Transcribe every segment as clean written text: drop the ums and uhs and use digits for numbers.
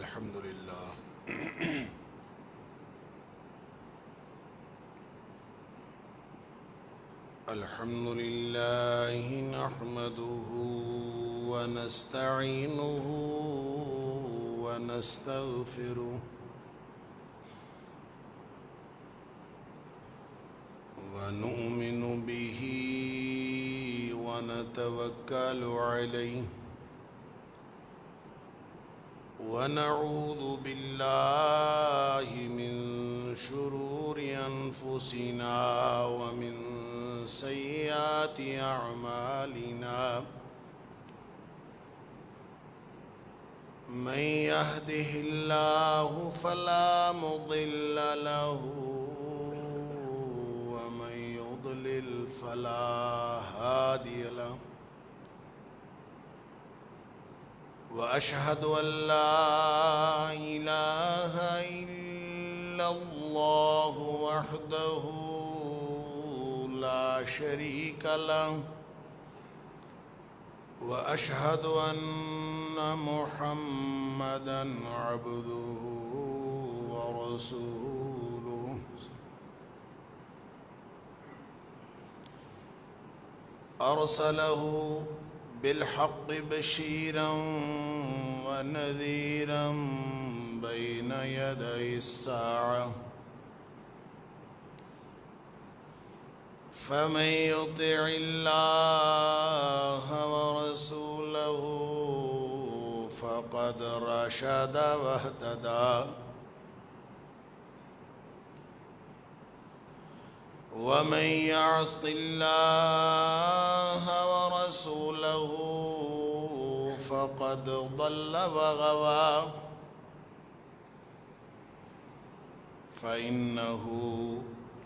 الحمد لله الحمد لله نحمده ونستعينه ونستغفره ونؤمن به ونتوكل عليه ونعوذ بالله من شرور أنفسنا ومن سيئات أعمالنا من يهده الله فلا مضل له ومن يضلل فلا هادي له وأشهد أن لا إله إلا الله وحده لا شريك له وأشهد أن محمدًا عبده ورسوله أرسله بالحق بشيرا ونذيرا بين يدي الساعة فمن يطع الله ورسوله فقد رشد واهتدى ومن يعص الله ورسوله فقد ضل وغوى فإنه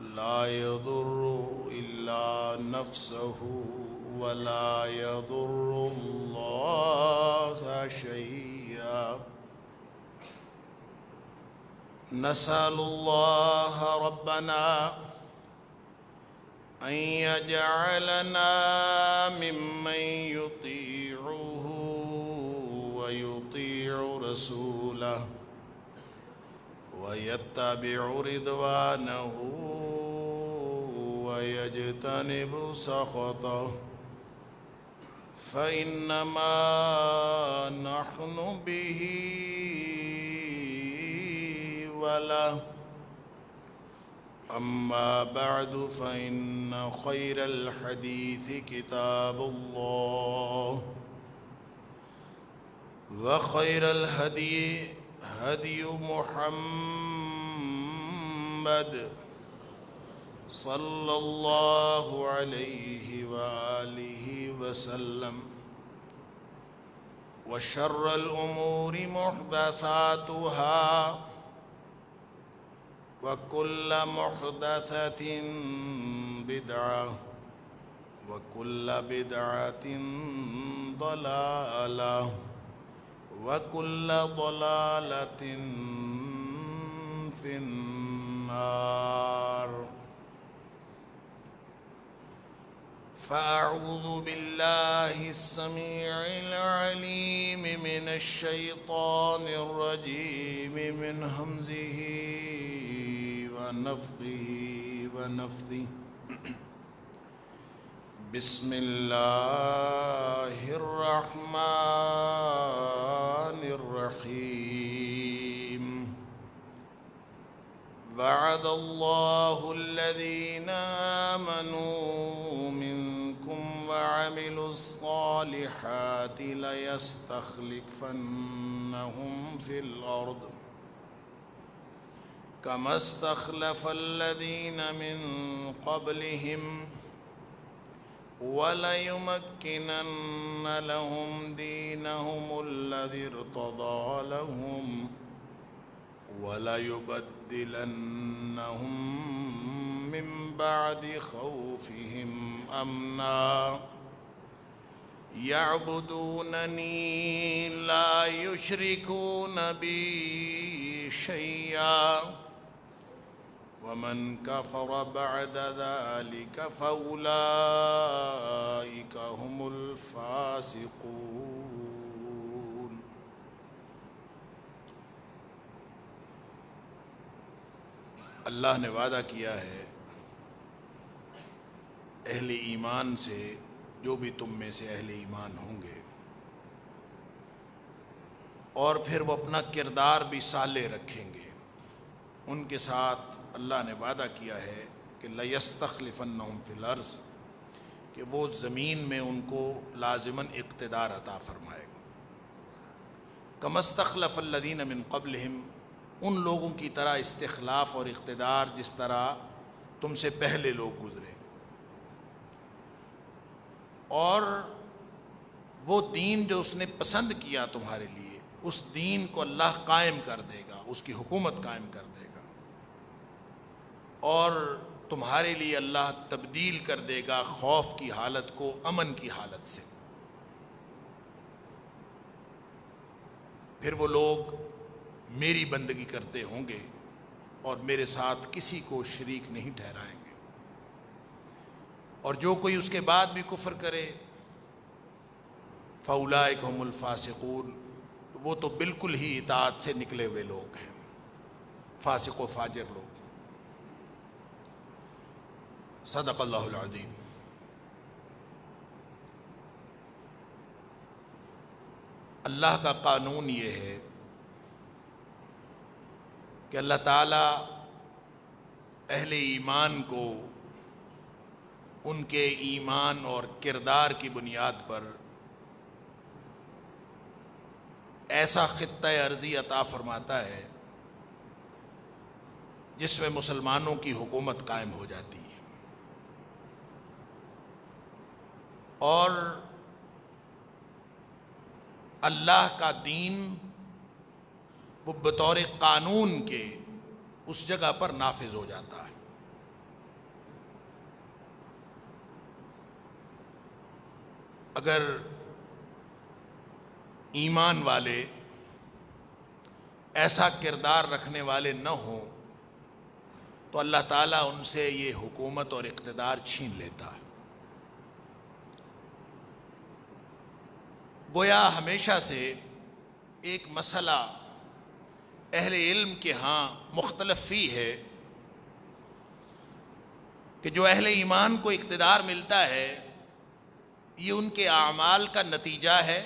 لا يضر إلا نفسه ولا يضر الله شيئا نسأل الله ربنا أن يجعلنا ممن يطيعه ويطيع رسوله ويتبع رضوانه ويجتنب سخطه فإنما نحن به وله أما بعد فإن خير الحديث كتاب الله وخير الهدي هدي محمد صلى الله عليه وآله وسلم وشر الأمور محدثاتها وكل محدثة بدعة وكل بدعة ضلالة وكل ضلالة في النار فأعوذ بالله السميع العليم من الشيطان الرجيم من همزه ونفخه ونفثه بسم الله الرحمن الرحيم وعد الله الذين آمنوا منكم وعملوا الصالحات ليستخلفنهم في الأرض كما استخلف الذين من قبلهم وليمكنن لهم دينهم الذي ارتضى لهم وليبدلنهم من بعد خوفهم أمنا يعبدونني لا يشركون بي شيئا ومن كفر بعد ذلك فأولئك هم الفاسقون اللہ نے وعدہ کیا ہے اہل ایمان سے، جو بھی تم میں سے اہل ایمان ہوں گے، اور پھر وہ اپنا کردار بھی صالح رکھیں گے، ان کے ساتھ اللہ نے وعدہ کیا ہے کہ لَيَسْتَخْلِفَنَّهُمْ فِي الْأَرْضِ، کہ وہ زمین میں ان کو لازماً اقتدار عطا فرمائے گا۔ كَمَا اسْتَخْلَفَ الَّذِينَ مِن قَبْلِهِمْ، ان لوگوں کی طرح استخلاف اور اقتدار جس طرح تم سے پہلے لوگ گزرے، اور وہ دین جو اس نے پسند کیا تمہارے لیے، اس دین کو اللہ قائم کر دے گا، اس کی حکومت قائم کر دے گا، اور تمہارے لیے اللہ تبدیل کر دے گا خوف کی حالت کو امن کی حالت سے۔ پھر وہ لوگ میری بندگی کرتے ہوں گے اور میرے ساتھ کسی کو شریک نہیں ٹھہرائیں گے، اور جو کوئی اس کے بعد بھی کفر کرے فَأُولَٰئِكَ هُمُ الْفَاسِقُونَ، وہ تو بالکل ہی اطاعت سے نکلے ہوئے لوگ ہیں، فاسق و فاجر لوگ۔ صدق اللہ العظیم۔ اللہ کا قانون یہ ہے کہ اللہ تعالیٰ اہل ایمان کو ان کے ایمان اور کردار کی بنیاد پر ایسا خطہ ارضی عطا فرماتا ہے جس میں مسلمانوں کی حکومت قائم ہو جاتی ہے، اور اللہ کا دین وہ بطور قانون کے اس جگہ پر نافذ ہو جاتا ہے۔ اگر ایمان والے ایسا کردار رکھنے والے نہ ہوں تو اللہ تعالیٰ ان سے یہ حکومت اور اقتدار چھین لیتا ہے۔ گویا ہمیشہ سے ایک مسئلہ اہل علم کے ہاں مختلف فی ہے کہ جو اہل ایمان کو اقتدار ملتا ہے یہ ان کے اعمال کا نتیجہ ہے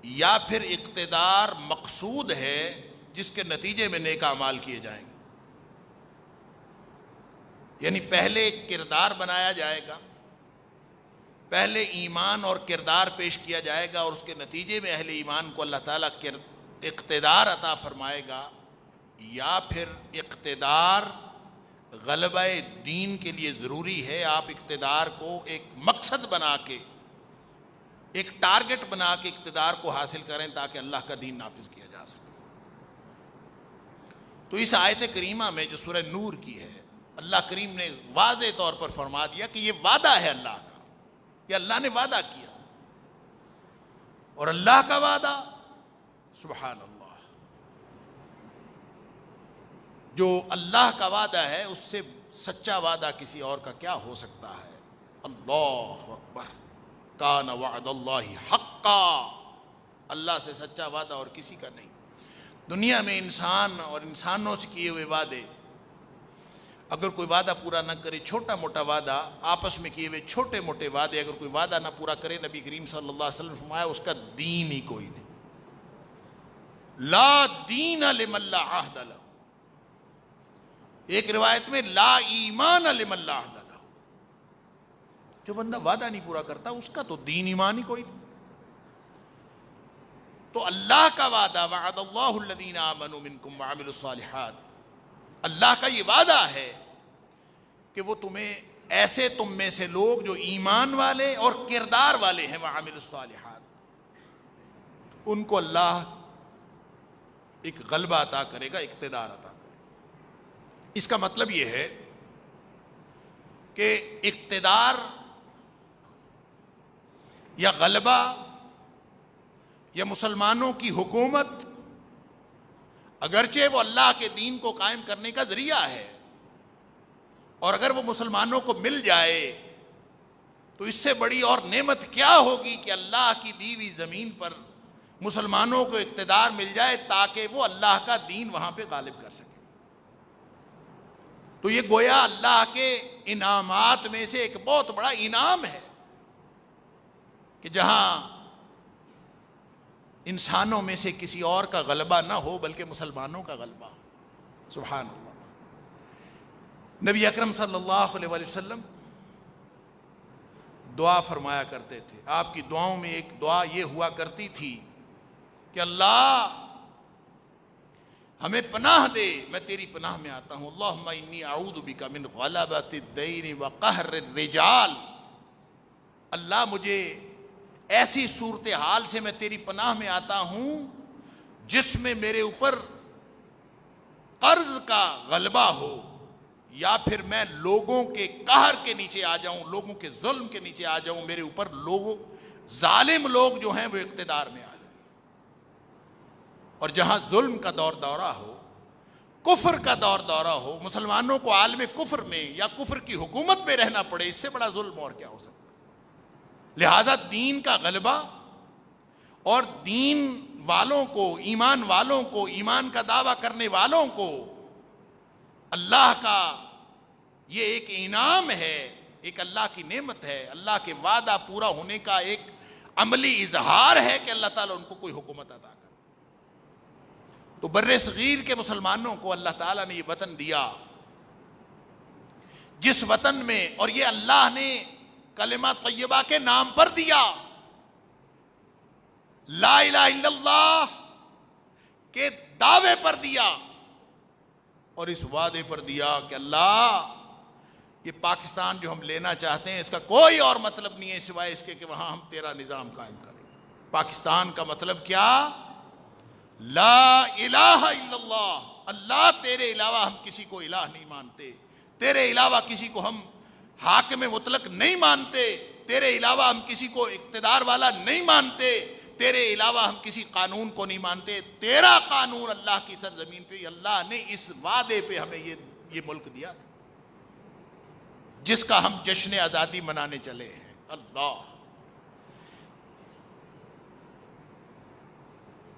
یا پھر اقتدار مقصود ہے جس کے نتیجے میں نیک اعمال کیے جائیں گے، یعنی پہلے ایک کردار بنایا جائے گا، پہلے ایمان اور کردار پیش کیا جائے گا، اور اس کے نتیجے میں اہل ایمان کو اللہ تعالیٰ اقتدار عطا فرمائے گا، یا پھر اقتدار غلبہ دین کے لیے ضروری ہے، آپ اقتدار کو ایک مقصد بنا کے، ایک ٹارگٹ بنا کے اقتدار کو حاصل کریں تاکہ اللہ کا دین نافذ کیا جا سکے۔ تو اس آیت کریمہ میں جو سورہ نور کی ہے، اللہ کریم نے واضح طور پر فرما دیا کہ یہ وعدہ ہے اللہ کا، کہ اللہ نے وعدہ کیا، اور اللہ کا وعدہ سبحان اللہ، جو اللہ کا وعدہ ہے اس سے سچا وعدہ کسی اور کا کیا ہو سکتا ہے؟ اللہ اکبر، کان وعد اللہ حقا، اللہ سے سچا وعدہ اور کسی کا نہیں۔ دنیا میں انسان اور انسانوں سے کیے ہوئے وعدے، اگر کوئی وعدہ پورا نہ کرے، چھوٹا موٹا وعدہ آپس میں کیے ہوئے چھوٹے موٹے وعدے اگر کوئی وعدہ نہ پورا کرے، نبی کریم صلی اللہ علیہ وسلم نے فرمایا اس کا دین ہی کوئی نہیں۔ لا دین لمن لا عہد لہ، ایک روایت میں لا ایمان لمن لا عہد لہ، جو بندہ وعدہ نہیں پورا کرتا اس کا تو دین ایمان ہی کوئی نہیں۔ تو اللہ کا وعدہ وعد اللہ الذین آمنوا منکم وعملوا الصالحات، اللہ کا یہ وعدہ ہے کہ وہ تمہیں ایسے تم میں سے لوگ جو ایمان والے اور کردار والے ہیں وعملوا الصالحات، ان کو اللہ ایک غلبہ عطا کرے گا، اقتدار عطا کرے گا۔ اس کا مطلب یہ ہے کہ اقتدار یا غلبہ یا مسلمانوں کی حکومت اگرچہ وہ اللہ کے دین کو قائم کرنے کا ذریعہ ہے، اور اگر وہ مسلمانوں کو مل جائے تو اس سے بڑی اور نعمت کیا ہوگی کہ اللہ کی دی ہوئی زمین پر مسلمانوں کو اقتدار مل جائے تاکہ وہ اللہ کا دین وہاں پہ غالب کر سکے۔ تو یہ گویا اللہ کے انعامات میں سے ایک بہت بڑا انعام ہے کہ جہاں انسانوں میں سے کسی اور کا غلبہ نہ ہو بلکہ مسلمانوں کا غلبہ. سبحان اللہ. نبی اکرم صلی اللہ علیہ وسلم دعا فرمایا کرتے تھے. آپ کی دعاؤں میں ایک دعا یہ ہوا کرتی تھی کہ اللہ ہمیں پناہ دے، میں تیری پناہ میں آتا ہوں. اللہم انی اعوذ بک من غلبۃ الدین وقہر الرجال. اللہ مجھے ایسی صورتحال سے میں تیری پناہ میں آتا ہوں جس میں میرے اوپر قرض کا غلبہ ہو، یا پھر میں لوگوں کے قہر کے نیچے آ جاؤں، لوگوں کے ظلم کے نیچے آ جاؤں، میرے اوپر ظالم لوگ جو ہیں وہ اقتدار میں آ جائیں. اور جہاں ظلم کا دور دورہ ہو، کفر کا دور دورہ ہو، مسلمانوں کو عالم کفر میں یا کفر کی حکومت میں رہنا پڑے، اس سے بڑا ظلم اور کیا ہو سکتا. لہذا دین کا غلبہ اور دین والوں کو، ایمان والوں کو، ایمان کا دعویٰ کرنے والوں کو اللہ کا یہ ایک انعام ہے، ایک اللہ کی نعمت ہے، اللہ کے وعدہ پورا ہونے کا ایک عملی اظہار ہے کہ اللہ تعالیٰ ان کو کوئی حکومت عطا کر. تو بر صغیر کے مسلمانوں کو اللہ تعالیٰ نے یہ وطن دیا، جس وطن میں، اور یہ اللہ نے کلمہ طیبہ کے نام پر دیا، لا الہ الا اللہ کے دعوے پر دیا، اور اس وعدے پر دیا کہ اللہ یہ پاکستان جو ہم لینا چاہتے ہیں اس کا کوئی اور مطلب نہیں ہے سوائے اس کے کہ وہاں ہم تیرا نظام قائم کریں. پاکستان کا مطلب کیا؟ لا الہ الا اللہ. اللہ تیرے علاوہ ہم کسی کو الہ نہیں مانتے، تیرے علاوہ کسی کو ہم حاکم مطلق نہیں مانتے، تیرے علاوہ ہم کسی کو اقتدار والا نہیں مانتے، تیرے علاوہ ہم کسی قانون کو نہیں مانتے. تیرا قانون اللہ کی سرزمین پہ. اللہ نے اس وعدے پہ ہمیں یہ ملک دیا تھا جس کا ہم جشن آزادی منانے چلے ہیں. اللہ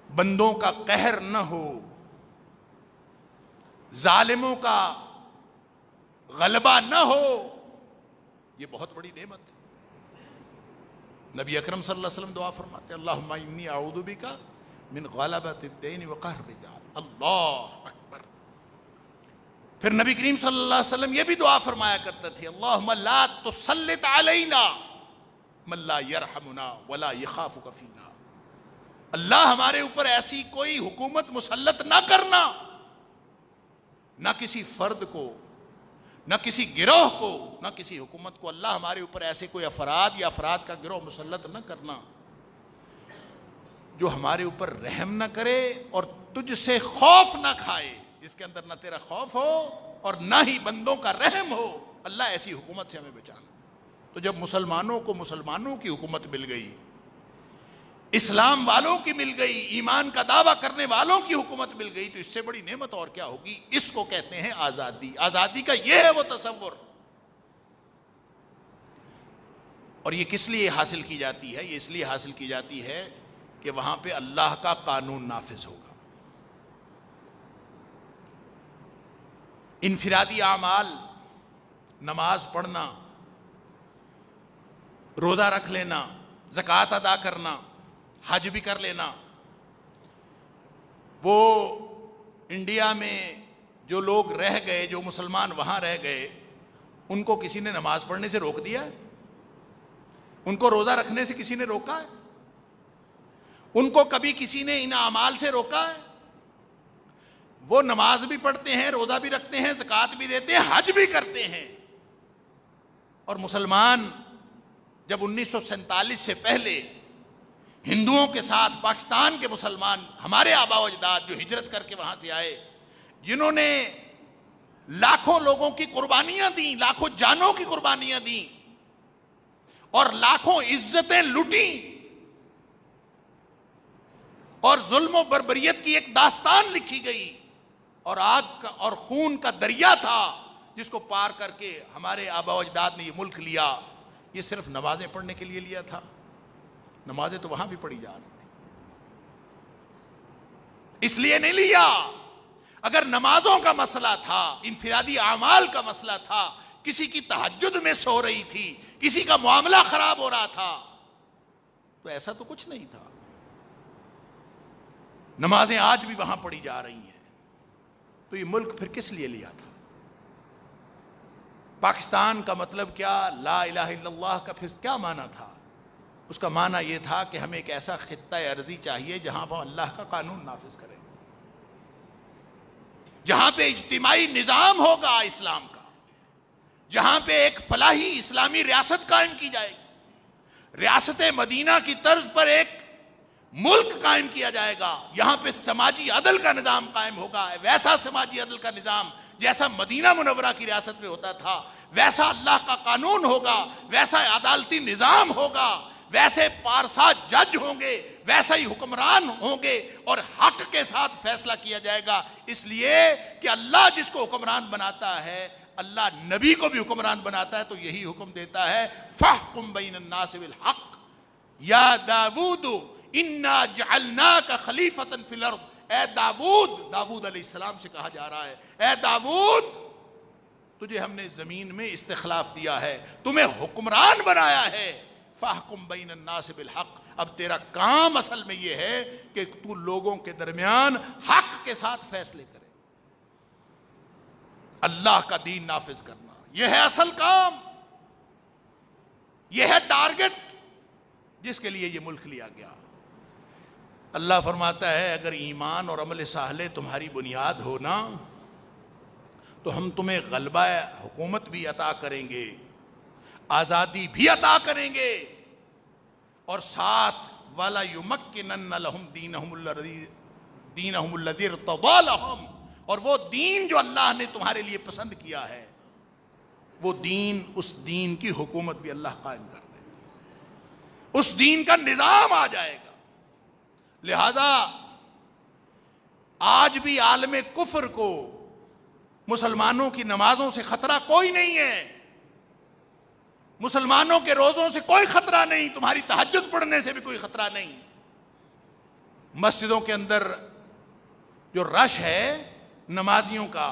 بندوں کا قہر نہ ہو، ظالموں کا غلبہ نہ ہو، یہ بہت بڑی نعمت ہے. نبی اکرم صلی اللہ علیہ وسلم دعا فرماتے اللہم انی اعوذ بک من غلبۃ الدین وقہر الرجال. اللہ اکبر. پھر نبی کریم صلی اللہ علیہ وسلم یہ بھی دعا فرمایا کرتے تھے اللہم لا تسلط علینا من لا یرحمنا ولا یخافک فینا. اللہ ہمارے اوپر ایسی کوئی حکومت مسلط نہ کرنا، نہ کسی فرد کو، نہ کسی گروہ کو، نہ کسی حکومت کو. اللہ ہمارے اوپر ایسے کوئی افراد یا افراد کا گروہ مسلط نہ کرنا جو ہمارے اوپر رحم نہ کرے اور تجھ سے خوف نہ کھائے، جس کے اندر نہ تیرا خوف ہو اور نہ ہی بندوں کا رحم ہو. اللہ ایسی حکومت سے ہمیں بچانا. تو جب مسلمانوں کو مسلمانوں کی حکومت مل گئی، اسلام والوں کی مل گئی، ایمان کا دعویٰ کرنے والوں کی حکومت مل گئی، تو اس سے بڑی نعمت اور کیا ہوگی. اس کو کہتے ہیں آزادی. آزادی کا یہ ہے وہ تصور. اور یہ کس لیے حاصل کی جاتی ہے؟ یہ اس لیے حاصل کی جاتی ہے کہ وہاں پہ اللہ کا قانون نافذ ہوگا. انفرادی اعمال، نماز پڑھنا، روزہ رکھ لینا، زکوٰۃ ادا کرنا، حج بھی کر لینا، وہ انڈیا میں جو لوگ رہ گئے، جو مسلمان وہاں رہ گئے، ان کو کسی نے نماز پڑھنے سے روک دیا ہے؟ ان کو روزہ رکھنے سے کسی نے روکا ہے؟ ان کو کبھی کسی نے ان اعمال سے روکا ہے؟ وہ نماز بھی پڑھتے ہیں، روزہ بھی رکھتے ہیں، زکوٰۃ بھی دیتے ہیں، حج بھی کرتے ہیں. اور مسلمان جب 1947 سے پہلے ہندوؤں کے ساتھ پاکستان کے مسلمان، ہمارے آبا و اجداد جو ہجرت کر کے وہاں سے آئے، جنہوں نے لاکھوں لوگوں کی قربانیاں دیں، لاکھوں جانوں کی قربانیاں دیں اور لاکھوں عزتیں لوٹیں، اور ظلم و بربریت کی ایک داستان لکھی گئی، اور آگ کا اور خون کا دریا تھا جس کو پار کر کے ہمارے آبا و اجداد نے یہ ملک لیا. یہ صرف نمازیں پڑھنے کے لیے لیا تھا؟ نمازیں تو وہاں بھی پڑھی جا رہی تھی. اس لیے نہیں لیا. اگر نمازوں کا مسئلہ تھا، انفرادی اعمال کا مسئلہ تھا، کسی کی تہجد میں سو رہی تھی، کسی کا معاملہ خراب ہو رہا تھا، تو ایسا تو کچھ نہیں تھا۔ نمازیں آج بھی وہاں پڑھی جا رہی ہیں، تو یہ ملک پھر کس لیے لیا تھا؟ پاکستان کا مطلب کیا؟ لا الہ الا اللہ کا پھر کیا معنی تھا؟ اس کا معنی یہ تھا کہ ہمیں ایک ایسا خطہ ارضی چاہیے جہاں پر اللہ کا قانون نافذ کرے، جہاں پہ اجتماعی نظام ہوگا اسلام کا، جہاں پہ ایک فلاحی اسلامی ریاست قائم کی جائے گی، ریاست مدینہ کی طرز پر ایک ملک قائم کیا جائے گا، یہاں پہ سماجی عدل کا نظام قائم ہوگا، ویسا سماجی عدل کا نظام جیسا مدینہ منورہ کی ریاست میں ہوتا تھا، ویسا اللہ کا قانون ہوگا، ویسا عدالتی نظام ہوگا، ویسے پارسا جج ہوں گے، ویسا ہی حکمران ہوں گے، اور حق کے ساتھ فیصلہ کیا جائے گا، اس لیے کہ اللہ جس کو حکمران بناتا ہے، اللہ نبی کو بھی حکمران بناتا ہے تو یہی حکم دیتا ہے فَاحْكُمْ بَيْنَ النَّاسِ بِالْحَقِّ یا داود اِنَّا جَعَلْنَاكَ خَلِيفَةً فِي الْأَرْضِ۔ اے داود علیہ السلام سے کہا جا رہا ہے، اے داود تجھے ہم نے زمین میں استخلاف دیا ہے، تمہیں حکمران بنایا ہے، فَاحْكُمْ بَيْنَ النَّاسِ بِالْحَقِّ۔ اب تیرا کام اصل میں یہ ہے کہ تو لوگوں کے درمیان حق کے ساتھ فیصلے کرے، اللہ کا دین نافذ کرنا، یہ ہے اصل کام، یہ ہے ٹارگٹ جس کے لیے یہ ملک لیا گیا۔ اللہ فرماتا ہے اگر ایمان اور عمل صالح تمہاری بنیاد ہو نا تو ہم تمہیں غلبہ حکومت بھی عطا کریں گے، آزادی بھی عطا کریں گے، اور ساتھ وَلَا يُمَكِّنَنَّ لَهُمْ دِينَهُمُ الَّذِي ارْتَضَىٰ لَهُمْ، اور وہ دین جو اللہ نے تمہارے لیے پسند کیا ہے، وہ دین، اس دین کی حکومت بھی اللہ قائم کر دے گا، اس دین کا نظام آ جائے گا۔ لہذا آج بھی عالم کفر کو مسلمانوں کی نمازوں سے خطرہ کوئی نہیں ہے، مسلمانوں کے روزوں سے کوئی خطرہ نہیں، تمہاری تہجد پڑھنے سے بھی کوئی خطرہ نہیں۔ مسجدوں کے اندر جو رش ہے نمازیوں کا،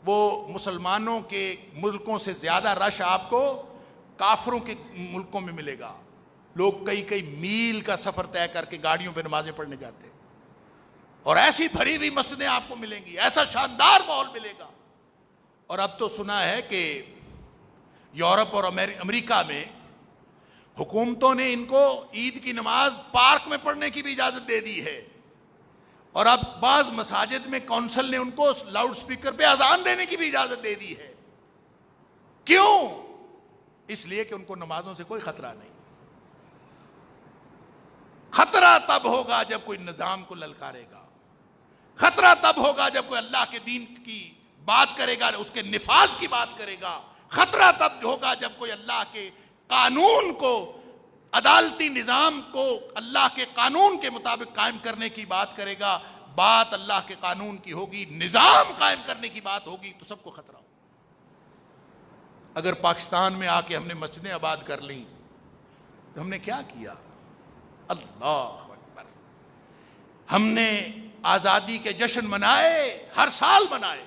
وہ مسلمانوں کے ملکوں سے زیادہ رش آپ کو کافروں کے ملکوں میں ملے گا۔ لوگ کئی کئی میل کا سفر طے کر کے گاڑیوں پہ نمازیں پڑھنے جاتے ہیں، اور ایسی بھری ہوئی مسجدیں آپ کو ملیں گی، ایسا شاندار ماحول ملے گا۔ اور اب تو سنا ہے کہ یورپ اور امریکہ میں حکومتوں نے ان کو عید کی نماز پارک میں پڑھنے کی بھی اجازت دے دی ہے، اور اب بعض مساجد میں کونسل نے ان کو لاؤڈ سپیکر پہ اذان دینے کی بھی اجازت دے دی ہے۔ کیوں؟ اس لیے کہ ان کو نمازوں سے کوئی خطرہ نہیں۔ خطرہ تب ہوگا جب کوئی نظام کو للکارے گا، خطرہ تب ہوگا جب کوئی اللہ کے دین کی بات کرے گا، اس کے نفاذ کی بات کرے گا، خطرہ تب ہوگا جب کوئی اللہ کے قانون کو، عدالتی نظام کو اللہ کے قانون کے مطابق قائم کرنے کی بات کرے گا۔ بات اللہ کے قانون کی ہوگی، نظام قائم کرنے کی بات ہوگی تو سب کو خطرہ ہوگا۔ اگر پاکستان میں آ کے ہم نے مسجدیں آباد کر لیں تو ہم نے کیا کیا؟ اللہ اکبر! ہم نے آزادی کے جشن منائے، ہر سال منائے،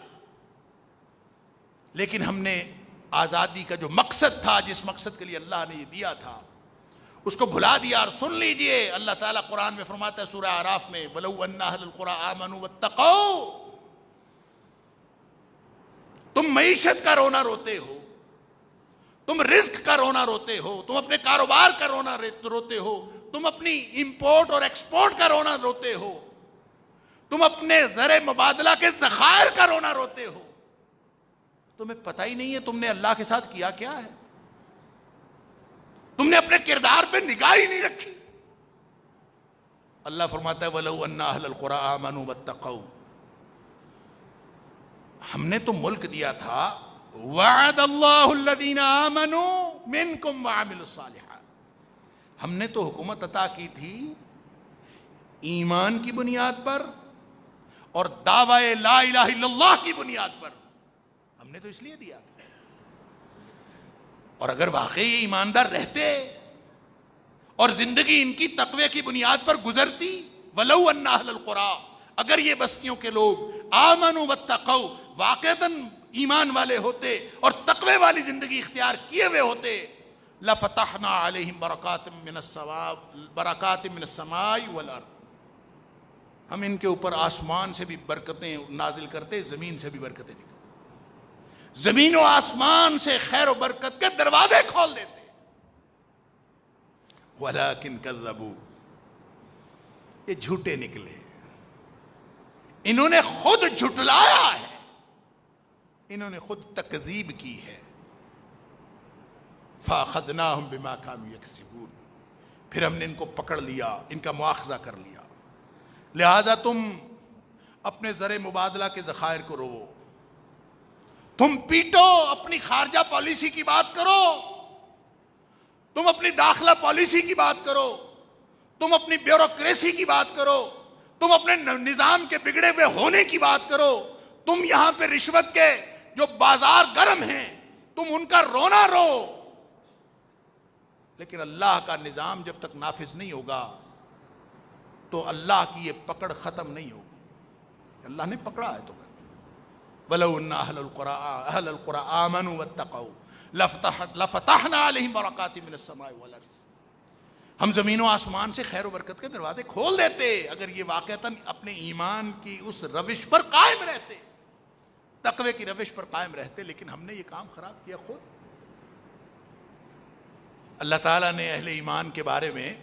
لیکن ہم نے آزادی کا جو مقصد تھا، جس مقصد کے لیے اللہ نے یہ دیا تھا، اس کو بھلا دیا۔ اور سن لیجئے اللہ تعالیٰ قرآن میں فرماتا ہے سورہ اعراف میں وَلَوْ أَنَّ أَهْلَ الْقُرَىٰ آمَنُوا وَاتَّقَوْا، تم معیشت کا رونا روتے ہو، تم رزق کا رونا روتے ہو، تم اپنے کاروبار کا رونا روتے ہو، تم اپنی امپورٹ اور ایکسپورٹ کا رونا روتے ہو، تم اپنے زر مبادلہ کے ذخائر کا رونا روتے ہو، تمہیں پتہ ہی نہیں ہے تم نے اللہ کے ساتھ کیا کیا ہے، تم نے اپنے کردار پہ نگاہ ہی نہیں رکھی۔ اللہ فرماتا ہے وَلَوْ أَنَّ أَهْلَ الْقُرَىٰ آمَنُوا وَاتَّقَوْا، ہم نے تو ملک دیا تھا وَعَدَ اللَّهُ الَّذِينَ آمَنُوا مِنْكُمْ وَعَمِلُوا الصَّالِحَاتِ، ہم نے تو حکومت عطا کی تھی ایمان کی بنیاد پر اور دعوی لا الہ الا اللہ کی بنیاد پر، ہم نے تو اس لیے دیا تھا۔ اور اگر واقعی ایماندار رہتے اور زندگی ان کی تقوی کی بنیاد پر گزرتی، وَلَوْ أَنَّ أَهْلَ الْقُرَىٰ، اگر یہ بستیوں کے لوگ آمنوا واتقوا واقعتاً ایمان والے ہوتے اور تقوی والی زندگی اختیار کیے ہوئے ہوتے، لفتحنا علیہم برکات من السماء والارض، ہم ان کے اوپر آسمان سے بھی برکتیں نازل کرتے، زمین سے بھی برکتیں نکلتے، زمین و آسمان سے خیر و برکت کے دروازے کھول دیتے۔ ولیکن کذبوا، یہ جھوٹے نکلے، انہوں نے خود جھٹلایا ہے، انہوں نے خود تکذیب کی ہے۔ فَأَخَذْنَاهُمْ بِمَا كَانُوا يَكْسِبُونَ، پھر ہم نے ان کو پکڑ لیا، ان کا مواخذہ کر لیا۔ لہذا تم اپنے زر مبادلہ کے ذخائر کو رو، تم پیٹو، اپنی خارجہ پالیسی کی بات کرو، تم اپنی داخلہ پالیسی کی بات کرو، تم اپنی بیوروکریسی کی بات کرو، تم اپنے نظام کے بگڑے ہوئے ہونے کی بات کرو، تم یہاں پہ رشوت کے جو بازار گرم ہیں تم ان کا رونا رو، لیکن اللہ کا نظام جب تک نافذ نہیں ہوگا تو اللہ کی یہ پکڑ ختم نہیں ہوگی۔ اللہ نے پکڑا ہے تمہیں۔ وَلَوْ أَنَّ أَهْلَ الْقُرَىٰ آمَنُوا وَاتَّقَوْا لَفَتَحْنَا عَلَيْهِمْ بَرَكَاتٍ مِّنَ السَّمَاءِ وَالْأَرْضِ، ہم زمین و آسمان سے خیر و برکت کے دروازے کھول دیتے اگر یہ واقعتاً اپنے ایمان کی اس روش پر قائم رہتے، تقوی کی روش پر قائم رہتے، لیکن ہم نے یہ کام خراب کیا خود۔ اللہ تعالیٰ نے اہل ایمان کے بارے میں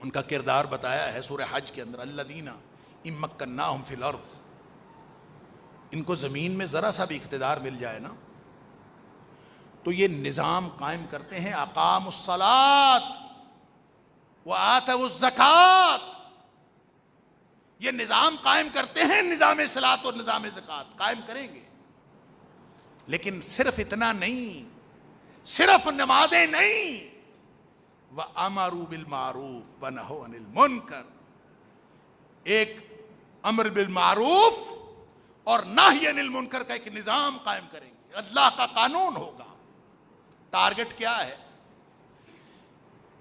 ان کا کردار بتایا ہے سورہ حج کے اندر، الذین ان مکناہم فی الارض، ان کو زمین میں ذرا سا بھی اقتدار مل جائے نا تو یہ نظام قائم کرتے ہیں، اقاموا الصلاۃ وآتوا الزکوٰۃ، یہ نظام قائم کرتے ہیں، نظام صلاۃ اور نظام زکوٰۃ قائم کریں گے، لیکن صرف اتنا نہیں، صرف نمازیں نہیں، وَأَمَرُوا بِالْمَعْرُوفِ وَنَهَوْا عَنِ الْمُنْكَرِ، ایک امر بالمعروف اور نہی عن المنکر کا ایک نظام قائم کریں گے، اللہ کا قانون ہوگا۔ ٹارگٹ کیا ہے؟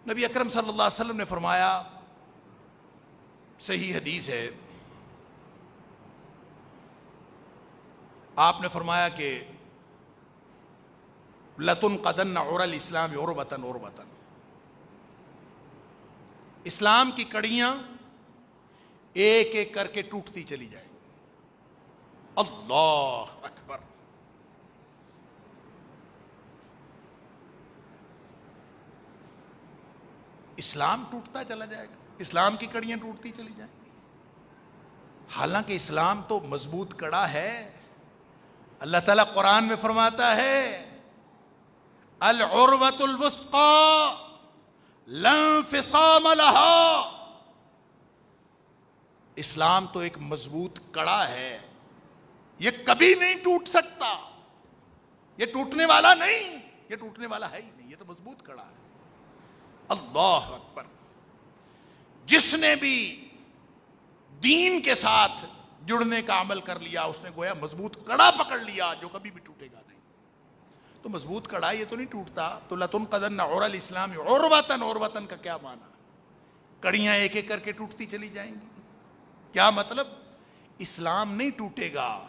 نبی اکرم صلی اللہ علیہ وسلم نے فرمایا، صحیح حدیث ہے، آپ نے فرمایا کہ لَتُنْقَضَنَّ عُرَى الْإِسْلَامِ عُرْبَةً عُرْبَةً، اسلام کی کڑیاں ایک ایک کر کے ٹوٹتی چلی جائیں گی۔ اللہ اکبر۔ اسلام ٹوٹتا چلا جائے گا، اسلام کی کڑیاں ٹوٹتی چلی جائیں گی، حالانکہ اسلام تو مضبوط کڑا ہے۔ اللہ تعالیٰ قرآن میں فرماتا ہے العروۃ الوثقی لا انفصام لها، اسلام تو ایک مضبوط کڑا ہے، یہ کبھی نہیں ٹوٹ سکتا، یہ ٹوٹنے والا نہیں، یہ ٹوٹنے والا ہے ہی نہیں، یہ تو مضبوط کڑا ہے۔ اللہ اکبر۔ جس نے بھی دین کے ساتھ جڑنے کا عمل کر لیا اس نے گویا مضبوط کڑا پکڑ لیا جو کبھی بھی ٹوٹے گا نہیں۔ تو مضبوط کڑا یہ تو نہیں ٹوٹتا، تو لَتُنْقَضَنَّ عُرَى الْإِسْلَامِ عُرْوَةً عُرْوَةً کا کیا معنی؟ کڑیاں ایک ایک کر کے ٹوٹتی چلی جائیں گی، کیا مطلب؟ اسلام نہیں ٹوٹے گا،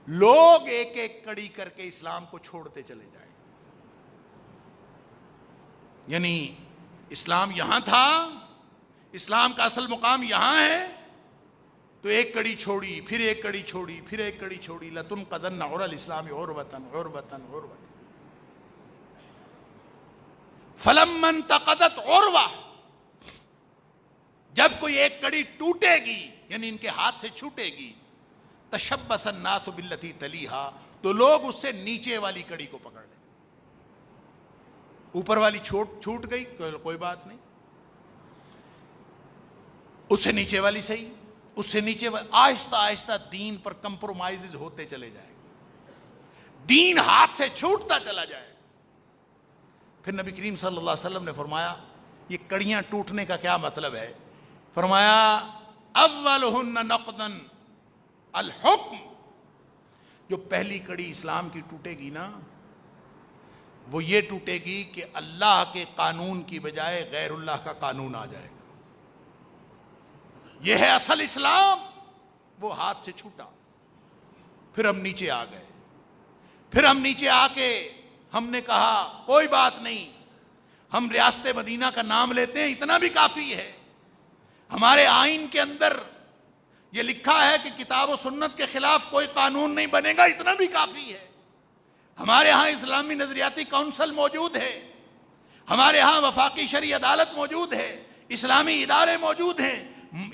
لوگ ایک ایک کڑی کر کے اسلام کو چھوڑتے چلے جائیں۔ یعنی اسلام یہاں تھا، اسلام کا اصل مقام یہاں ہے، تو ایک کڑی چھوڑی، پھر ایک کڑی چھوڑی، پھر ایک کڑی چھوڑی، لَتُنْقَضَنَّ عُرَى الْإِسْلَامِ عُرْوَةً عُرْوَةً عُرْوَةً۔ فَلَمَّا انْتَقَضَتْ عُرْوَةٌ، جب کوئی ایک کڑی ٹوٹے گی یعنی ان کے ہاتھ سے چھوٹے گی، تَشَبَّثَ النَّاسُ بِالَّتِي تَلِيهَا، تو لوگ اس سے نیچے والی کڑی کو پکڑ لیں، اوپر والی چھوٹ گئی کوئی بات نہیں، اس سے نیچے والی صحیح، اس سے نیچے والی، آہستہ آہستہ دین پر کمپرومائز ہوتے چلے جائیں گے، دین ہاتھ سے چھوٹتا چلا جائے۔ پھر نبی کریم صلی اللہ علیہ وسلم نے فرمایا یہ کڑیاں ٹوٹنے کا کیا مطلب ہے؟ فرمایا اولہن نقضا الحکم، جو پہلی کڑی اسلام کی ٹوٹے گی نا وہ یہ ٹوٹے گی کہ اللہ کے قانون کی بجائے غیر اللہ کا قانون آ جائے گا۔ یہ ہے اصل اسلام، وہ ہاتھ سے چھوٹا۔ پھر ہم نیچے آ گئے، پھر ہم نیچے آ کے ہم نے کہا کوئی بات نہیں، ہم ریاست مدینہ کا نام لیتے ہیں، اتنا بھی کافی ہے۔ ہمارے آئین کے اندر یہ لکھا ہے کہ کتاب و سنت کے خلاف کوئی قانون نہیں بنے گا، اتنا بھی کافی ہے۔ ہمارے ہاں اسلامی نظریاتی کونسل موجود ہے، ہمارے ہاں وفاقی شرعی عدالت موجود ہے، اسلامی ادارے موجود ہیں،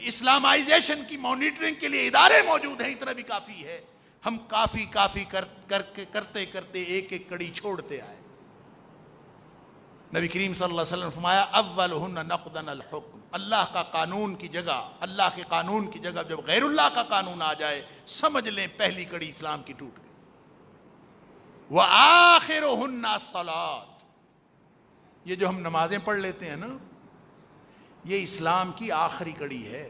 اسلامائزیشن کی مانیٹرنگ کے لیے ادارے موجود ہیں، اتنا بھی کافی ہے۔ ہم کافی کرتے کرتے ایک ایک کڑی چھوڑتے آئے۔ نبی کریم صلی اللہ علیہ وسلم نے فرمایا اولہن نقضاً الحکم، اللہ کا قانون کی جگہ، اللہ کے قانون کی جگہ جب غیر اللہ کا قانون آ جائے، سمجھ لیں پہلی کڑی اسلام کی ٹوٹ گئی۔ وآخرہن الصلاۃ، یہ جو ہم نمازیں پڑھ لیتے ہیں نا، یہ اسلام کی آخری کڑی ہے۔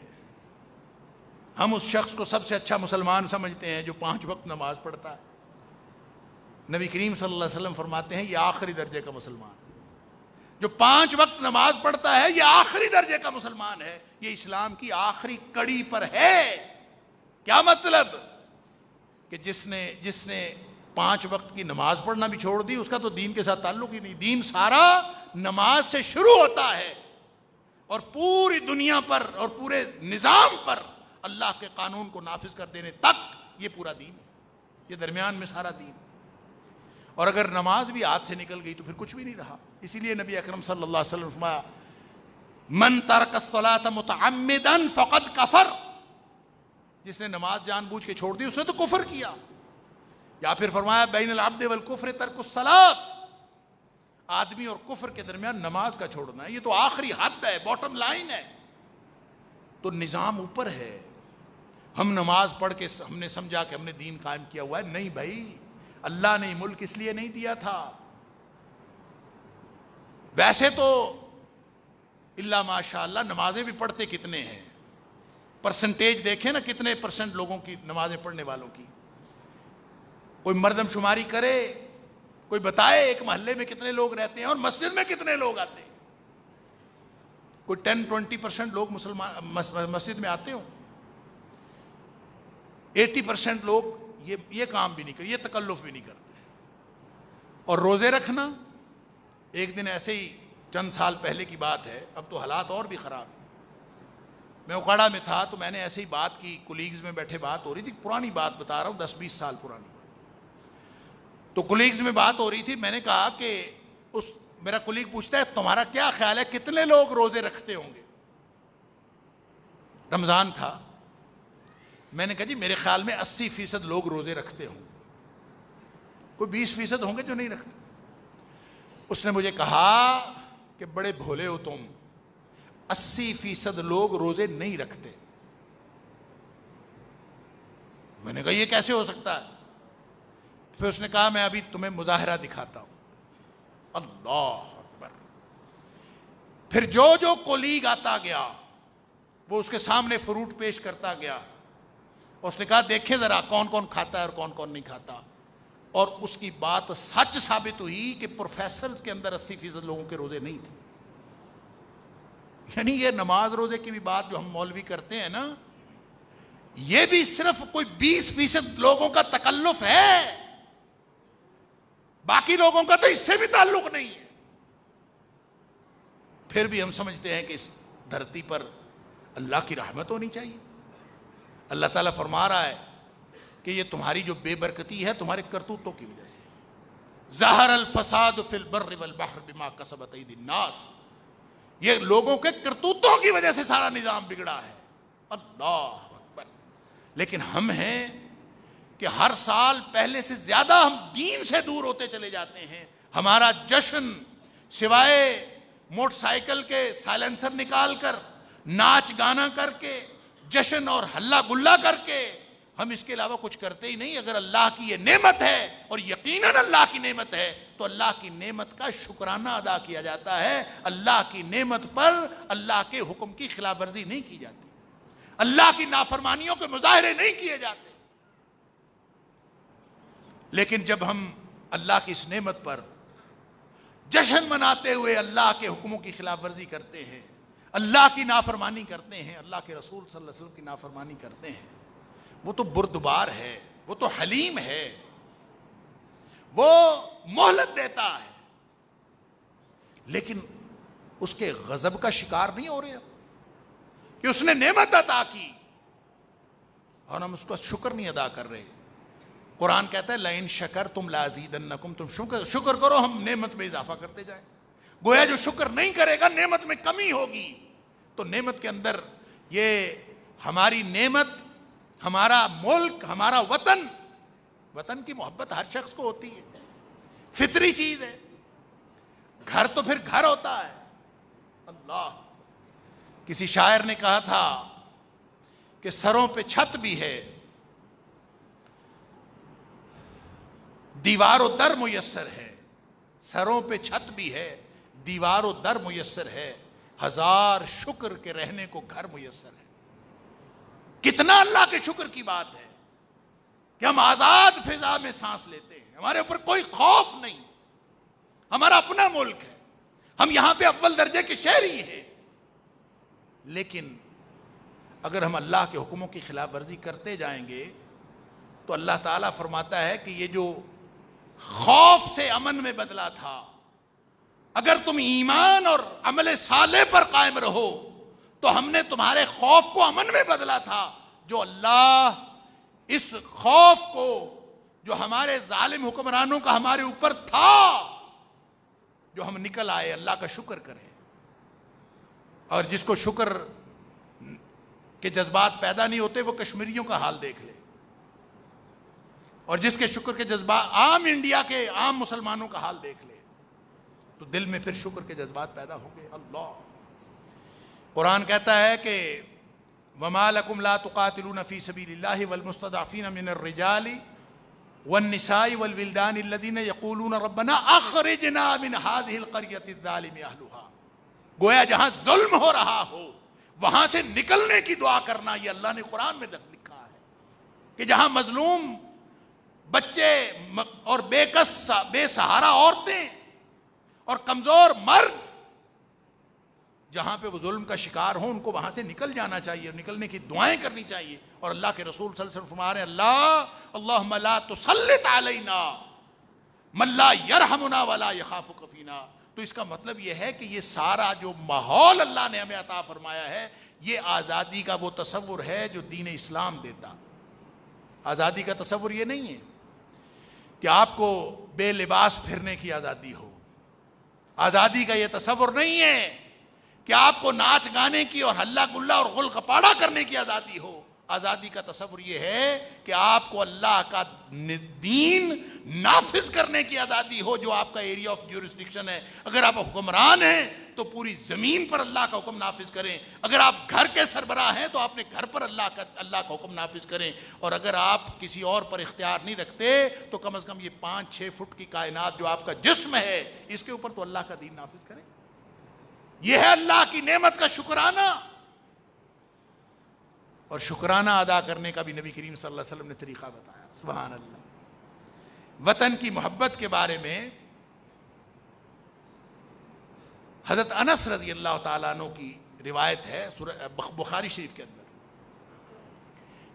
ہم اس شخص کو سب سے اچھا مسلمان سمجھتے ہیں جو 5 وقت نماز پڑھتا ہے۔ نبی کریم صلی اللہ علیہ وسلم فرماتے ہیں یہ آخری درجے کا مسلمان ہے۔ جو 5 وقت نماز پڑھتا ہے یہ آخری درجے کا مسلمان ہے، یہ اسلام کی آخری کڑی پر ہے۔ کیا مطلب؟ کہ جس نے 5 وقت کی نماز پڑھنا بھی چھوڑ دی، اس کا تو دین کے ساتھ تعلق ہی نہیں۔ دین سارا نماز سے شروع ہوتا ہے، اور پوری دنیا پر اور پورے نظام پر اللہ کے قانون کو نافذ کر دینے تک یہ پورا دین ہے، یہ درمیان میں سارا دین۔ اور اگر نماز بھی ہاتھ سے نکل گئی تو پھر کچھ بھی نہیں رہا۔ اسی لیے نبی اکرم صلی اللہ علیہ وسلم نے فرمایا من ترک الصلاۃ متعمدا فقد کفر، جس نے نماز جان بوجھ کے چھوڑ دی اس نے تو کفر کیا۔ یا پھر فرمایا بین العبد والکفر ترک الصلاۃ، آدمی اور کفر کے درمیان نماز کا چھوڑنا ہے، یہ تو آخری حد ہے، باٹم لائن ہے۔ تو نظام اوپر ہے۔ ہم نماز پڑھ کے ہم نے سمجھا کہ ہم نے دین قائم کیا ہوا ہے، نہیں بھائی، اللہ نے ملک اس لیے نہیں دیا تھا۔ ویسے تو اللہ ماشاء اللہ نمازیں بھی پڑھتے کتنے ہیں، پرسنٹیج دیکھیں نا، کتنے پرسنٹ لوگوں کی نمازیں پڑھنے والوں کی، کوئی مردم شماری کرے، کوئی بتائے ایک محلے میں کتنے لوگ رہتے ہیں اور مسجد میں کتنے لوگ آتے ہیں۔ کوئی 10-20% لوگ مسجد میں آتے ہوں، 80% لوگ یہ کام بھی نہیں کرتے، یہ تکلف بھی نہیں کرتے۔ اور روزے رکھنا، ایک دن ایسے ہی چند سال پہلے کی بات ہے، اب تو حالات اور بھی خراب ہیں، میں اوکاڑا میں تھا تو میں نے ایسے ہی بات کی، کولیگز میں بیٹھے بات ہو رہی تھی، پرانی بات بتا رہا ہوں، 10-20 سال پرانی بات۔ تو کولیگز میں بات ہو رہی تھی، میں نے کہا کہ میرا کولیگ پوچھتا ہے تمہارا کیا خیال ہے کتنے لوگ روزے رکھتے ہوں گے؟ رمضان تھا، میں نے کہا جی میرے خیال میں 80% لوگ روزے رکھتے ہوں گے، کوئی 20% ہوں گے جو نہیں رکھتے۔ اس نے مجھے کہا کہ بڑے بھولے ہو تم، 80% لوگ روزے نہیں رکھتے۔ میں نے کہا یہ کیسے ہو سکتا ہے؟ پھر اس نے کہا میں ابھی تمہیں مظاہرہ دکھاتا ہوں۔ اللہ اکبر۔ پھر جو کولیگ آتا گیا وہ اس کے سامنے فروٹ پیش کرتا گیا، اور اس نے کہا دیکھیں ذرا کون کون کھاتا ہے اور کون کون نہیں کھاتا، اور اس کی بات سچ ثابت ہوئی کہ پروفیسرز کے اندر 80% لوگوں کے روزے نہیں تھے۔ یعنی یہ نماز روزے کی بھی بات جو ہم مولوی کرتے ہیں نا، یہ بھی صرف کوئی 20% لوگوں کا تکلف ہے، باقی لوگوں کا تو اس سے بھی تعلق نہیں ہے۔ پھر بھی ہم سمجھتے ہیں کہ اس دھرتی پر اللہ کی رحمت ہونی چاہیے۔ اللہ تعالیٰ فرما رہا ہے کہ یہ تمہاری جو بے برکتی ہے تمہارے کرتوتوں کی وجہ سے۔ ظہر الفساد فی البر والبحر بما کسبت ایدی الناس، یہ لوگوں کے کرتوتوں کی وجہ سے سارا نظام بگڑا ہے۔ اللہ اکبر۔ لیکن ہم ہیں کہ ہر سال پہلے سے زیادہ ہم دین سے دور ہوتے چلے جاتے ہیں۔ ہمارا جشن سوائے موٹر سائیکل کے سائلنسر نکال کر، ناچ گانا کر کے، جشن اور ہلا گلا کر کے، ہم اس کے علاوہ کچھ کرتے ہی نہیں۔ اگر اللہ کی یہ نعمت ہے، اور یقیناً اللہ کی نعمت ہے، تو اللہ کی نعمت کا شکرانہ ادا کیا جاتا ہے۔ اللہ کی نعمت پر اللہ کے حکم کی خلاف ورزی نہیں کی جاتی، اللہ کی نافرمانیوں کے مظاہرے نہیں کیے جاتے۔ لیکن جب ہم اللہ کی اس نعمت پر جشن مناتے ہوئے اللہ کے حکموں کی خلاف ورزی کرتے ہیں، اللہ کی نافرمانی کرتے ہیں، اللہ کے رسول صلی اللہ علیہ وسلم کی نافرمانی کرتے ہیں، وہ تو بردبار ہے، وہ تو حلیم ہے، وہ مہلت دیتا ہے، لیکن اس کے غضب کا شکار نہیں ہو رہے کہ اس نے نعمت عطا کی اور ہم اس کا شکر نہیں ادا کر رہے۔ قرآن کہتا ہے لَإِن شَكَرْتُمْ لَأَزِيدَنَّكُمْ، تم شکر کرو ہم نعمت میں اضافہ کرتے جائیں۔ گویا جو شکر نہیں کرے گا نعمت میں کمی ہوگی۔ تو نعمت کے اندر یہ ہماری نعمت، ہمارا ملک، ہمارا وطن، وطن کی محبت ہر شخص کو ہوتی ہے، فطری چیز ہے۔ گھر تو پھر گھر ہوتا ہے۔ اللہ، کسی شاعر نے کہا تھا کہ سروں پہ چھت بھی ہے، دیوار و در میسر ہے، سروں پہ چھت بھی ہے، دیوار و در میسر ہے، ہزار شکر کے رہنے کو گھر میسر ہے۔ کتنا اللہ کے شکر کی بات ہے کہ ہم آزاد فضا میں سانس لیتے ہیں، ہمارے اوپر کوئی خوف نہیں، ہمارا اپنا ملک ہے، ہم یہاں پہ اول درجے کے شہری ہیں۔ لیکن اگر ہم اللہ کے حکموں کی خلاف ورزی کرتے جائیں گے تو اللہ تعالیٰ فرماتا ہے کہ یہ جو خوف سے امن میں بدلا تھا، اگر تم ایمان اور عمل صالح پر قائم رہو تو ہم نے تمہارے خوف کو امن میں بدلا تھا۔ جو اللہ اس خوف کو جو ہمارے ظالم حکمرانوں کا ہمارے اوپر تھا، جو ہم نکل آئے، اللہ کا شکر کریں۔ اور جس کو شکر کے جذبات پیدا نہیں ہوتے وہ کشمیریوں کا حال دیکھ لے، اور جس کے شکر کے جذبات، عام انڈیا کے عام مسلمانوں کا حال دیکھ لے، تو دل میں پھر شکر کے جذبات پیدا ہوں گے۔ اللہ قرآن کہتا ہے کہ وَمَا لَكُمْ لَا تُقَاتِلُونَ فِي سَبِيلِ اللَّهِ وَالْمُسْتَضْعَفِينَ مِنَ الرِّجَالِ وَالنِّسَاءِ وَالْوِلْدَانِ الَّذِينَ يَقُولُونَ رَبَّنَا أَخْرِجْنَا مِنْ هَذِهِ الْقَرْيَةِ الظَّالِمِ أَهْلُهَا۔ گویا جہاں ظلم ہو رہا ہو وہاں سے نکلنے کی دعا کرنا، یہ اللہ نے قرآن میں لکھا ہے کہ جہاں مظلوم بچے اور بے سہارا عورتیں اور کمزور مرد جہاں پہ وہ ظلم کا شکار ہوں، ان کو وہاں سے نکل جانا چاہیے، نکلنے کی دعائیں کرنی چاہیے۔ اور اللہ کے رسول صلی اللہ علیہ وسلم فرما رہے ہیں اللہم لا تسلط علینا من لا یرحمنا ولا یخافک فینا۔ تو اس کا مطلب یہ ہے کہ یہ سارا جو ماحول اللہ نے ہمیں عطا فرمایا ہے، یہ آزادی کا وہ تصور ہے جو دین اسلام دیتا۔ آزادی کا تصور یہ نہیں ہے کہ آپ کو بے لباس پھرنے کی آزادی ہو، آزادی کا یہ تصور نہیں ہے کہ آپ کو ناچ گانے کی اور ہلا گلا اور غل غپاڑا کرنے کی آزادی ہو۔ آزادی کا تصور یہ ہے کہ آپ کو اللہ کا دین نافذ کرنے کی آزادی ہو، جو آپ کا ایریا آف جورسڈکشن ہے۔ اگر آپ حکمران ہیں تو پوری زمین پر اللہ کا حکم نافذ کریں، اگر آپ گھر کے سربراہ ہیں تو اپنے گھر پر اللہ کا حکم نافذ کریں، اور اگر آپ کسی اور پر اختیار نہیں رکھتے تو کم از کم یہ 5-6 فٹ کی کائنات جو آپ کا جسم ہے، اس کے اوپر تو اللہ کا دین نافذ کریں۔ یہ ہے اللہ کی نعمت کا شکرانہ، اور شکرانہ ادا کرنے کا بھی نبی کریم صلی اللہ علیہ وسلم نے طریقہ بتایا۔ سبحان اللہ۔ وطن کی محبت کے بارے میں حضرت انس رضی اللہ تعالیٰ عنہ کی روایت ہے بخاری شریف کے اندر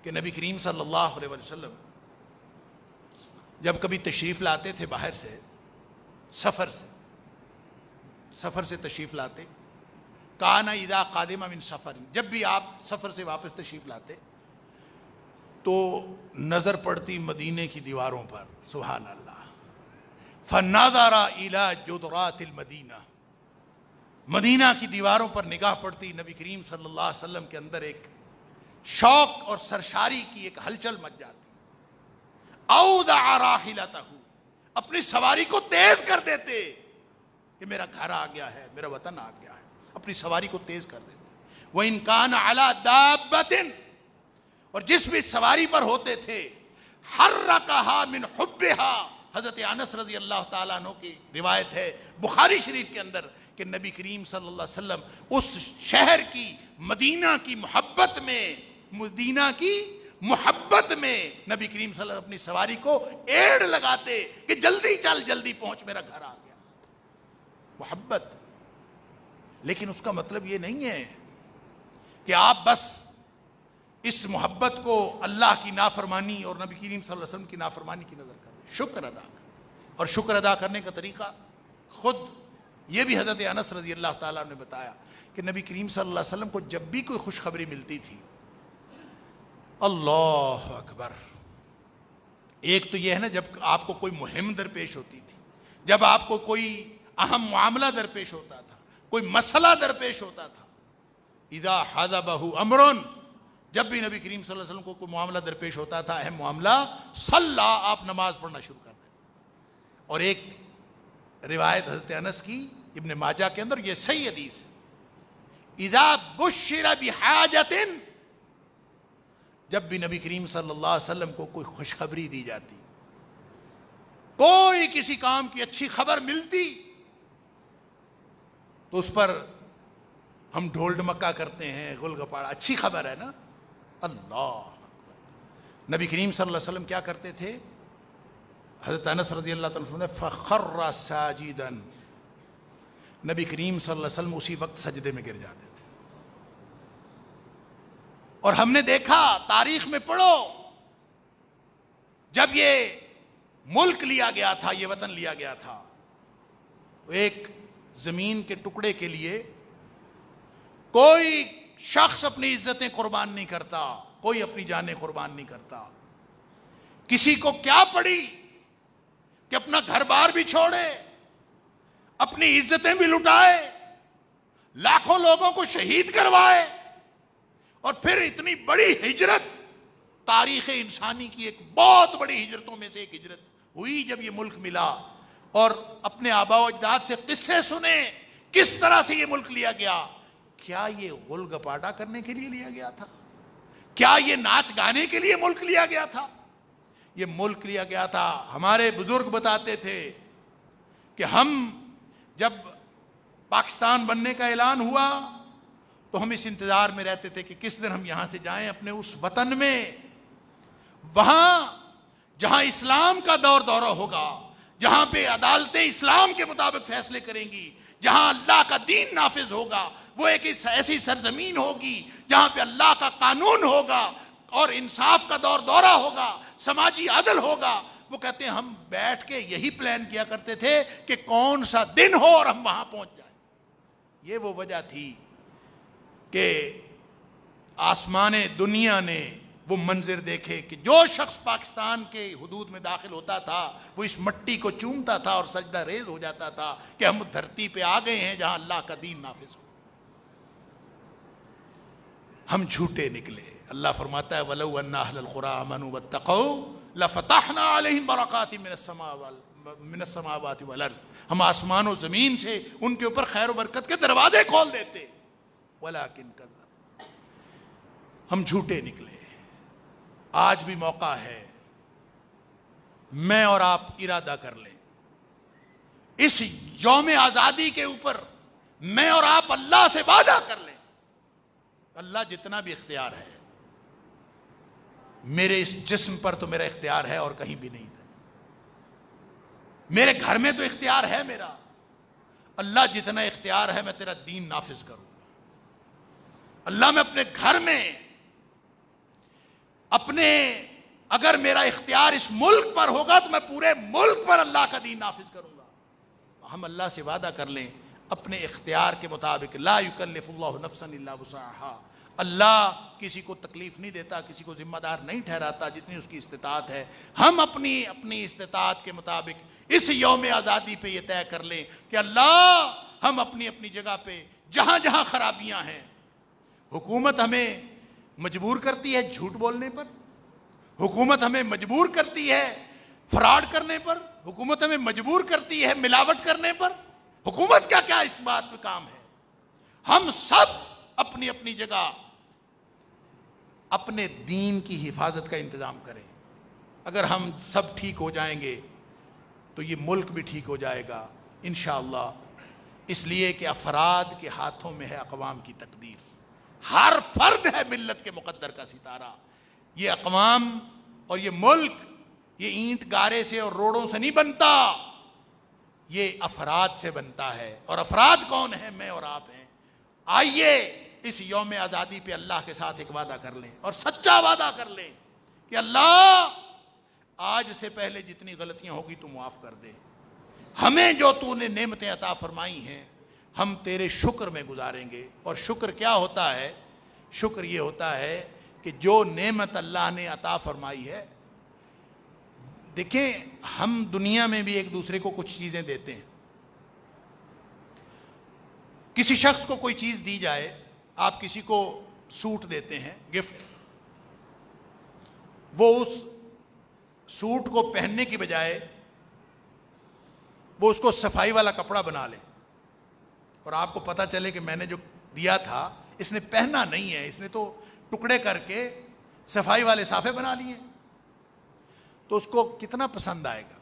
کہ نبی کریم صلی اللہ علیہ وسلم جب کبھی تشریف لاتے تھے باہر سے، سفر سے تشریف لاتے، کانا اذا قادم من سفر، جب بھی آپ سفر سے واپس تشریف لاتے تو نظر پڑتی مدینے کی دیواروں پر، سبحان اللہ، فنظر الی جدرات المدینہ، مدینہ کی دیواروں پر نگاہ پڑتی، نبی کریم صلی اللہ علیہ وسلم کے اندر ایک شوق اور سرشاری کی ایک ہلچل مچ جاتی۔ اودع راحلتہ، اپنی سواری کو تیز کر دیتے کہ میرا گھر آ گیا ہے، میرا وطن آ گیا ہے، اپنی سواری کو تیز کر دیتے۔ وَإِن كَانَ عَلَى دَابَّةٍ، اور جس بھی سواری پر ہوتے تھے، حَرَّكَهَا مِنْ حُبِّهَا، حضرت انس رضی اللہ تعالیٰ عنہ کی روایت ہے بخاری شریف کے اندر کہ نبی کریم صلی اللہ علیہ وسلم اس شہر کی، مدینہ کی محبت میں نبی کریم صلی اللہ علیہ وسلم اپنی سواری کو ایڑ لگاتے کہ جلدی چل، جلدی پہنچ، میرا گھر آ گیا۔ محبت۔ لیکن اس کا مطلب یہ نہیں ہے کہ آپ بس اس محبت کو اللہ کی نافرمانی اور نبی کریم صلی اللہ علیہ وسلم کی نافرمانی کی نظر کریں. شکر ادا کریں. اور شکر ادا کرنے کا طریقہ خود یہ بھی حضرت انس رضی اللہ تعالیٰ نے بتایا کہ نبی کریم صلی اللہ علیہ وسلم کو جب بھی کوئی خوشخبری ملتی تھی، اللہ اکبر، ایک تو یہ ہے نا جب آپ کو کوئی مہم درپیش ہوتی تھی، جب آپ کو کوئی اہم معاملہ درپیش ہوتا تھا، کوئی مسئلہ درپیش ہوتا تھا، اذا حضبہ امر، جب بھی نبی کریم صلی اللہ علیہ وسلم کو کوئی معاملہ درپیش ہوتا تھا، اہم معاملہ، صلی، آپ نماز پڑھنا شروع کر دیں. اور ایک روایت حضرت انس کی ابن ماجہ کے اندر، یہ صحیح حدیث ہے، اذا بشر بحاجت، جب بھی نبی کریم صلی اللہ علیہ وسلم کو کوئی خوشخبری دی جاتی، کوئی کسی کام کی اچھی خبر ملتی، تو اس پر ہم ڈھول ڈمکا کرتے ہیں، گل گپاڑا، اچھی خبر ہے نا. اللہ اکبر. نبی کریم صلی اللہ علیہ وسلم کیا کرتے تھے؟ حضرت انس رضی اللہ تعالیٰ عنہ فخر ساجدا، نبی کریم صلی اللہ علیہ وسلم اسی وقت سجدے میں گر جاتے تھے. اور ہم نے دیکھا، تاریخ میں پڑھو، جب یہ ملک لیا گیا تھا، یہ وطن لیا گیا تھا، ایک زمین کے ٹکڑے کے لیے کوئی شخص اپنی عزتیں قربان نہیں کرتا، کوئی اپنی جانیں قربان نہیں کرتا. کسی کو کیا پڑی کہ اپنا گھر بار بھی چھوڑے، اپنی عزتیں بھی لٹائے، لاکھوں لوگوں کو شہید کروائے، اور پھر اتنی بڑی ہجرت، تاریخ انسانی کی ایک بہت بڑی ہجرتوں میں سے ایک ہجرت ہوئی جب یہ ملک ملا. اور اپنے آباء و اجداد سے قصے سنے کس طرح سے یہ ملک لیا گیا. کیا یہ غل گپاٹا کرنے کے لیے لیا گیا تھا؟ کیا یہ ناچ گانے کے لیے ملک لیا گیا تھا؟ یہ ملک لیا گیا تھا. ہمارے بزرگ بتاتے تھے کہ ہم جب پاکستان بننے کا اعلان ہوا تو ہم اس انتظار میں رہتے تھے کہ کس دن ہم یہاں سے جائیں اپنے اس وطن میں، وہاں جہاں اسلام کا دورہ ہوگا، جہاں پہ عدالتیں اسلام کے مطابق فیصلے کریں گی، جہاں اللہ کا دین نافذ ہوگا. وہ ایک ایسی سرزمین ہوگی جہاں پہ اللہ کا قانون ہوگا اور انصاف کا دورہ ہوگا، سماجی عدل ہوگا. وہ کہتے ہیں ہم بیٹھ کے یہی پلان کیا کرتے تھے کہ کون سا دن ہو اور ہم وہاں پہنچ جائیں. یہ وہ وجہ تھی کہ آسمان دنیا نے وہ منظر دیکھے کہ جو شخص پاکستان کے حدود میں داخل ہوتا تھا وہ اس مٹی کو چومتا تھا اور سجدہ ریز ہو جاتا تھا کہ ہم دھرتی پہ آ گئے ہیں جہاں اللہ کا دین نافذ ہو. ہم جھوٹے نکلے. اللہ فرماتا ہے وَلَوْ أَنَّ أَهْلَ الْقُرَىٰ آمَنُوا وَاتَّقَوْا لَفَتَحْنَا عَلَيْهِمْ بَرَكَاتٍ مِّنَ السَّمَاوَاتِ وَالْأَرْضِ. ہم آسمان و زمین سے ان کے اوپر خیر و برکت کے دروازے کھول دیتے. وَلَكِنْ كَذَّبُوا، ہم جھوٹے نکلے. آج بھی موقع ہے میں اور آپ ارادہ کر لیں، اس یوم آزادی کے اوپر میں اور آپ اللہ سے وعدہ کر لیں، اللہ جتنا بھی اختیار ہے، میرے اس جسم پر تو میرا اختیار ہے اور کہیں بھی نہیں تھا. میرے گھر میں تو اختیار ہے میرا، اللہ جتنا اختیار ہے میں تیرا دین نافذ کروں گا. اللہ میں اپنے گھر میں اگر میرا اختیار اس ملک پر ہوگا تو میں پورے ملک پر اللہ کا دین نافذ کروں گا. ہم اللہ سے وعدہ کر لیں اپنے اختیار کے مطابق، لا یکلف اللہ نفسا الا وسعها. اللہ کسی کو تکلیف نہیں دیتا، کسی کو ذمہ دار نہیں ٹھہراتا جتنی اس کی استطاعت ہے. ہم اپنی استطاعت کے مطابق اس یوم آزادی پہ یہ طے کر لیں کہ اللہ ہم اپنی جگہ پہ جہاں جہاں خرابیاں ہیں، حکومت ہمیں مجبور کرتی ہے جھوٹ بولنے پر، حکومت ہمیں مجبور کرتی ہے فراڈ کرنے پر، حکومت ہمیں مجبور کرتی ہے ملاوٹ کرنے پر. حکومت کا کیا اس بات پہ کام ہے؟ ہم سب اپنی جگہ اپنے دین کی حفاظت کا انتظام کریں. اگر ہم سب ٹھیک ہو جائیں گے تو یہ ملک بھی ٹھیک ہو جائے گا انشاءاللہ. اس لیے کہ افراد کے ہاتھوں میں ہے اقوام کی تقدیر. ہر فرد ہے ملت کے مقدر کا ستارہ. یہ اقوام اور یہ ملک یہ اینٹ گارے سے اور روڑوں سے نہیں بنتا، یہ افراد سے بنتا ہے. اور افراد کون ہیں؟ میں اور آپ ہیں. آئیے اس یوم آزادی پہ اللہ کے ساتھ ایک وعدہ کر لیں، اور سچا وعدہ کر لیں کہ اللہ آج سے پہلے جتنی غلطیاں ہوگی تو معاف کر دے، ہمیں جو تو نے نعمتیں عطا فرمائی ہیں ہم تیرے شکر میں گزاریں گے۔ اور شکر کیا ہوتا ہے؟ شکر یہ ہوتا ہے کہ جو نعمت اللہ نے عطا فرمائی ہے، دیکھیں ہم دنیا میں بھی ایک دوسرے کو کچھ چیزیں دیتے ہیں، کسی شخص کو کوئی چیز دی جائے، آپ کسی کو سوٹ دیتے ہیں گفٹ، وہ اس سوٹ کو پہننے کی بجائے وہ اس کو صفائی والا کپڑا بنا لے، اور آپ کو پتہ چلے کہ میں نے جو دیا تھا اس نے پہنا نہیں ہے، اس نے تو ٹکڑے کر کے صفائی والے صافے بنا لیے، تو اس کو کتنا پسند آئے گا؟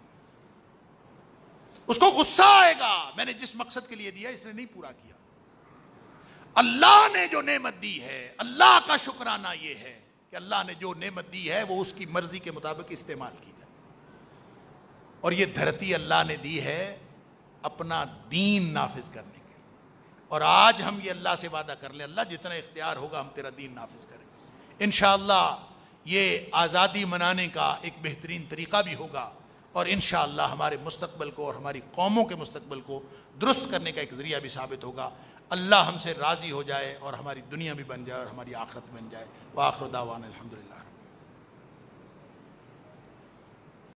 اس کو غصہ آئے گا، میں نے جس مقصد کے لیے دیا اس نے نہیں پورا کیا۔ اللہ نے جو نعمت دی ہے، اللہ کا شکرانہ یہ ہے کہ اللہ نے جو نعمت دی ہے وہ اس کی مرضی کے مطابق استعمال کی جائے، اور یہ دھرتی اللہ نے دی ہے اپنا دین نافذ کرنے کے، اور آج ہم یہ اللہ سے وعدہ کر لیں اللہ جتنا اختیار ہوگا ہم تیرا دین نافذ کریں گے انشاءاللہ۔ یہ آزادی منانے کا ایک بہترین طریقہ بھی ہوگا، اور انشاءاللہ ہمارے مستقبل کو اور ہماری قوموں کے مستقبل کو درست کرنے کا ایک ذریعہ بھی ثابت ہوگا۔ اللہ ہم سے راضی ہو جائے اور ہماری دنیا بھی بن جائے اور ہماری آخرت بن جائے۔ وآخر دعوانا الحمدللہ۔